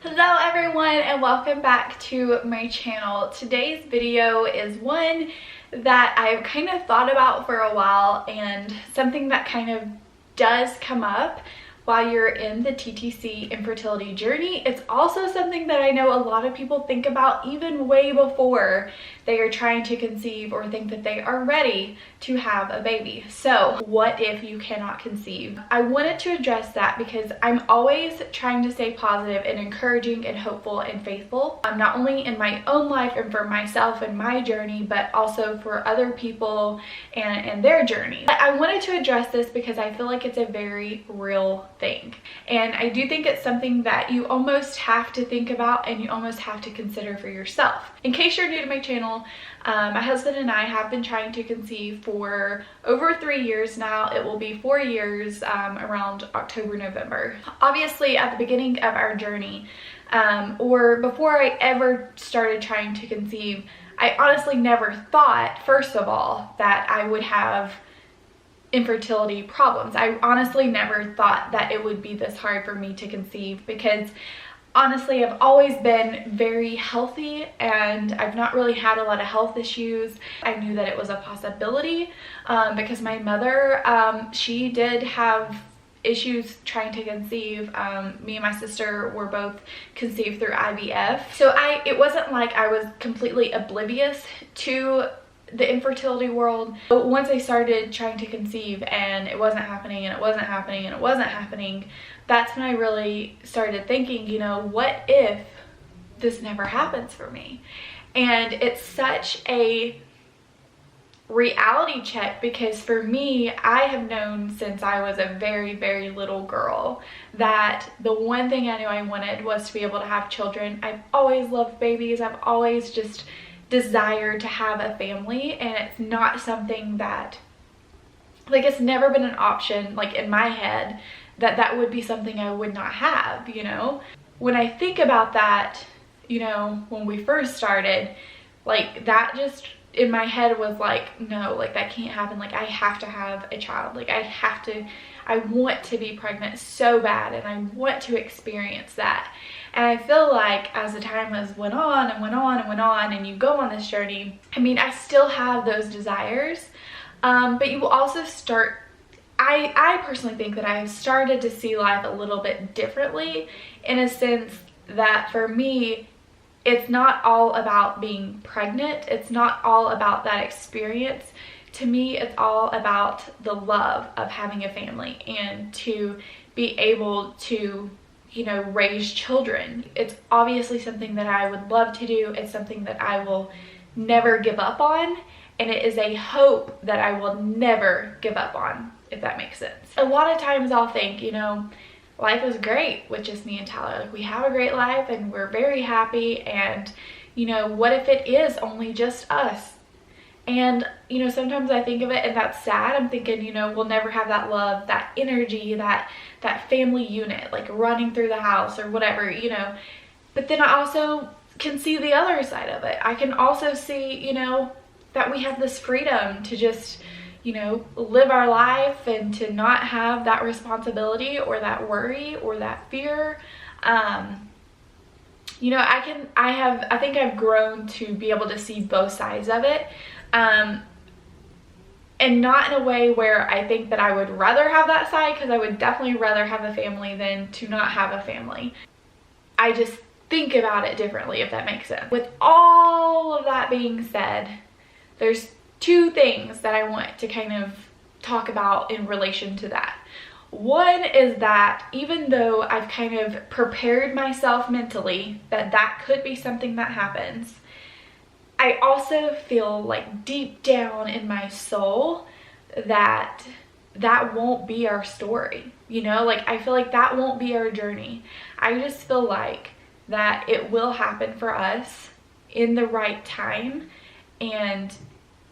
Hello everyone and welcome back to my channel. Today's video is one that I've kind of thought about for a while and something that kind of does come up while you're in the TTC infertility journey. It's also something that I know a lot of people think about even way before they are trying to conceive or think that they are ready to have a baby. So what if you cannot conceive? I wanted to address that because I'm always trying to stay positive and encouraging and hopeful and faithful. Not only in my own life and for myself and my journey, but also for other people and their journey. But I wanted to address this because I feel like it's a very real thing. And I do think it's something that you almost have to think about and you almost have to consider for yourself. In case you're new to my channel, my husband and I have been trying to conceive for over 3 years now. It will be 4 years around October, November. Obviously, at the beginning of our journey, or before I ever started trying to conceive, I honestly never thought, first of all, that I would have infertility problems. I honestly never thought that it would be this hard for me to conceive because honestly, I've always been very healthy and I've not really had a lot of health issues. I knew that it was a possibility because my mother, she did have issues trying to conceive. Me and my sister were both conceived through IVF. So it wasn't like I was completely oblivious to the infertility world. But once I started trying to conceive and it wasn't happening and it wasn't happening and it wasn't happening, that's when I really started thinking, you know, what if this never happens for me? And it's such a reality check because for me, I have known since I was a very, very little girl that the one thing I knew I wanted was to be able to have children. I've always loved babies. I've always just desired to have a family, and it's not something that, like, it's never been an option, like, in my head that would be something I would not have, you know? When I think about that, you know, when we first started, like, that just in my head was like, no, like, that can't happen. Like, I have to have a child. Like, I want to be pregnant so bad and I want to experience that. And I feel like as the time has went on and went on and went on and you go on this journey, I mean, I still have those desires, but you will also start, I personally think that I have started to see life a little bit differently in a sense that for me, it's not all about being pregnant. It's not all about that experience. To me, it's all about the love of having a family and to be able to, you know, raise children. It's obviously something that I would love to do. It's something that I will never give up on. And it is a hope that I will never give up on, if that makes sense. A lot of times I'll think, you know, life is great with just me and Tyler. Like, we have a great life and we're very happy. And, you know, what if it is only just us? And, you know, sometimes I think of it and that's sad. I'm thinking, you know, we'll never have that love, that energy, that family unit, like running through the house or whatever, you know. But then I also can see the other side of it. I can also see, you know, that we have this freedom to just, you know, live our life and to not have that responsibility or that worry or that fear. You know, I think I've grown to be able to see both sides of it. And not in a way where I think that I would rather have that side, because I would definitely rather have a family than to not have a family. I just think about it differently, if that makes sense. With all of that being said, there's two things that I want to kind of talk about in relation to that. One is that even though I've kind of prepared myself mentally that that could be something that happens, I also feel like deep down in my soul that that won't be our story, you know? Like, I feel like that won't be our journey. I just feel like that it will happen for us in the right time and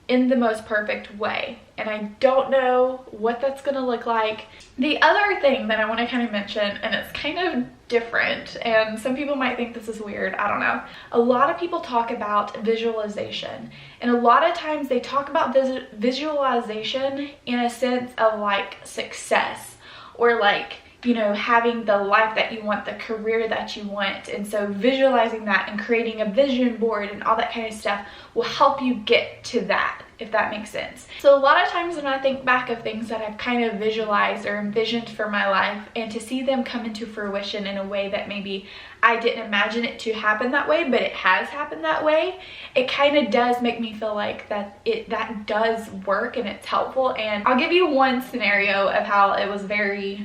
in the most perfect way. And I don't know what that's gonna look like. The other thing that I wanna kind of mention, and it's kind of different, and some people might think this is weird, I don't know. A lot of people talk about visualization, and a lot of times they talk about visualization in a sense of like success, or like, you know, having the life that you want, the career that you want. And so visualizing that and creating a vision board and all that kind of stuff will help you get to that, if that makes sense. So a lot of times when I think back of things that I've kind of visualized or envisioned for my life, and to see them come into fruition in a way that maybe I didn't imagine it to happen that way, but it has happened that way, it kind of does make me feel like that does work and it's helpful. And I'll give you one scenario of how it was very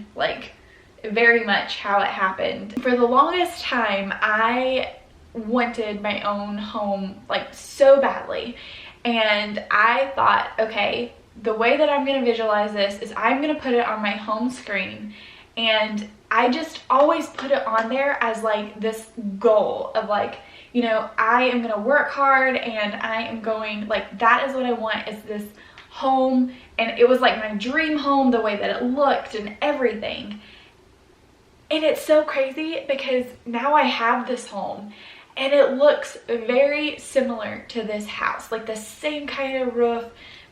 much how it happened. For the longest time, I wanted my own home like so badly. And I thought, okay, the way that I'm going to visualize this is I'm going to put it on my home screen. And I just always put it on there as like this goal of like, you know, I am going to work hard and I am going, like, that is what I want, is this home. And it was like my dream home, the way that it looked and everything. And it's so crazy because now I have this home and it looks very similar to this house, like the same kind of roof,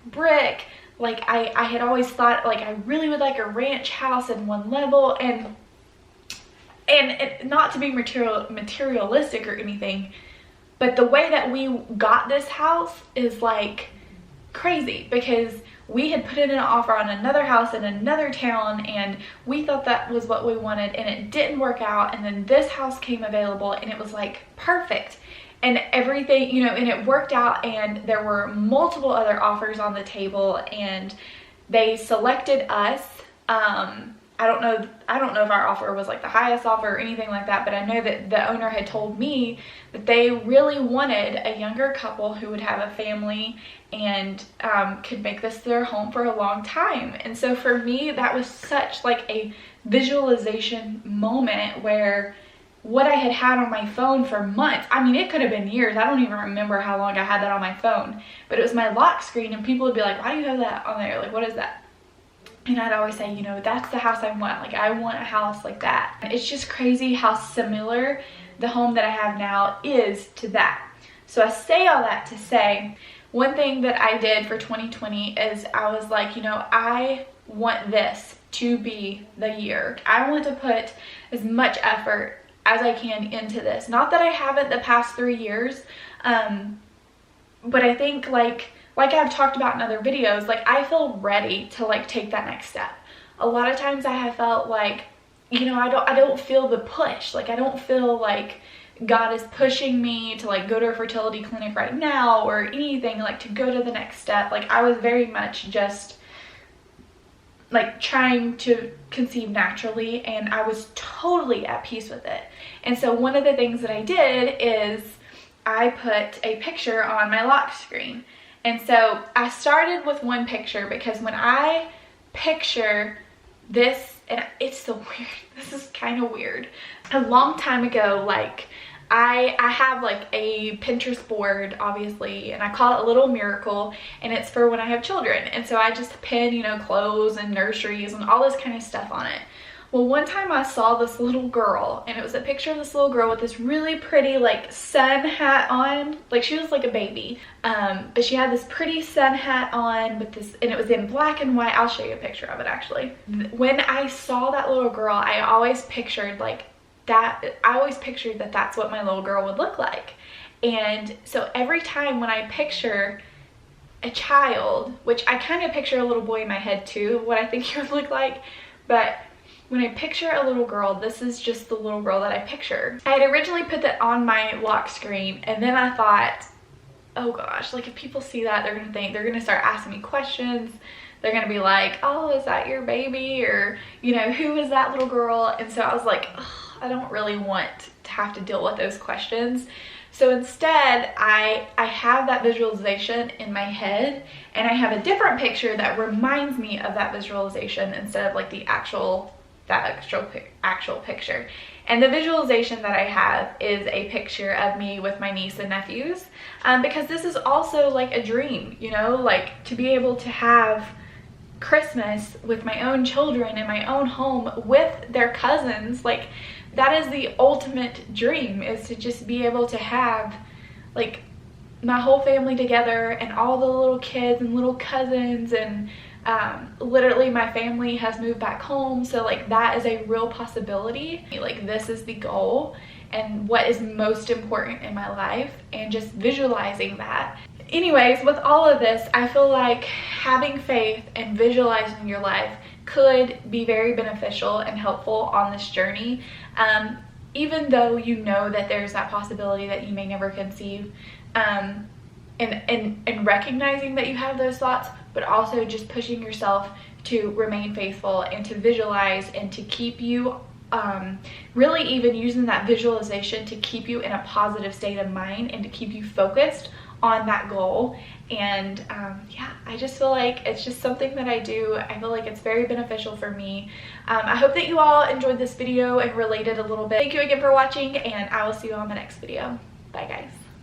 brick. Like I had always thought, like, I really would like a ranch house in one level, and not to be materialistic or anything, but the way that we got this house is like crazy, because we had put in an offer on another house in another town and we thought that was what we wanted, and it didn't work out. And then this house came available and it was like perfect and everything, you know, and it worked out. And there were multiple other offers on the table and they selected us. I don't know if our offer was like the highest offer or anything like that, but I know that the owner had told me that they really wanted a younger couple who would have a family and could make this their home for a long time. And so for me, that was such like a visualization moment, where what I had on my phone for months, I mean, it could have been years, I don't even remember how long I had that on my phone, but it was my lock screen, and people would be like, why do you have that on there? Like, what is that? And I'd always say, you know, that's the house I want. Like, I want a house like that. It's just crazy how similar the home that I have now is to that. So I say all that to say, one thing that I did for 2020 is I was like, you know, I want this to be the year. I want to put as much effort as I can into this. Not that I haven't the past 3 years, but I think like I've talked about in other videos, like, I feel ready to like take that next step. A lot of times I have felt like, you know, I don't feel the push. Like, I don't feel like God is pushing me to like go to a fertility clinic right now or anything, like to go to the next step. Like, I was very much just like trying to conceive naturally, and I was totally at peace with it. And so one of the things that I did is I put a picture on my lock screen. And so I started with one picture, because when I picture this, and it's so weird, this is kind of weird. A long time ago, like, I have like a Pinterest board, obviously, and I call it a little miracle, and it's for when I have children. And so I just pin, you know, clothes and nurseries and all this kind of stuff on it. Well, one time I saw this little girl, and it was a picture of this little girl with this really pretty like sun hat on. Like, she was like a baby, but she had this pretty sun hat on with this, and it was in black and white. I'll show you a picture of it actually. When I saw that little girl, I always pictured like that. I always pictured that that's what my little girl would look like. And so every time when I picture a child, which I kind of picture a little boy in my head too, what I think he would look like, but when I picture a little girl, this is just the little girl that I picture. I had originally put that on my lock screen, and then I thought, oh gosh, like, if people see that, they're gonna start asking me questions. They're gonna be like, oh, is that your baby? Or, you know, who is that little girl? And so I was like, I don't really want to have to deal with those questions. So instead, I have that visualization in my head, and I have a different picture that reminds me of that visualization instead of like the actual picture. And the visualization that I have is a picture of me with my niece and nephews, because this is also like a dream, you know, like to be able to have Christmas with my own children in my own home with their cousins. Like, that is the ultimate dream, is to just be able to have like my whole family together and all the little kids and little cousins and Literally my family has moved back home, so like that is a real possibility. Like this is the goal and what is most important in my life, and just visualizing that. Anyways, with all of this, I feel like having faith and visualizing your life could be very beneficial and helpful on this journey. Even though you know that there's that possibility that you may never conceive, and recognizing that you have those thoughts, but also just pushing yourself to remain faithful and to visualize and to keep you really even using that visualization to keep you in a positive state of mind and to keep you focused on that goal. And yeah, I just feel like it's just something that I do. I feel like it's very beneficial for me. I hope that you all enjoyed this video and related a little bit. Thank you again for watching, and I will see you on the next video. Bye guys.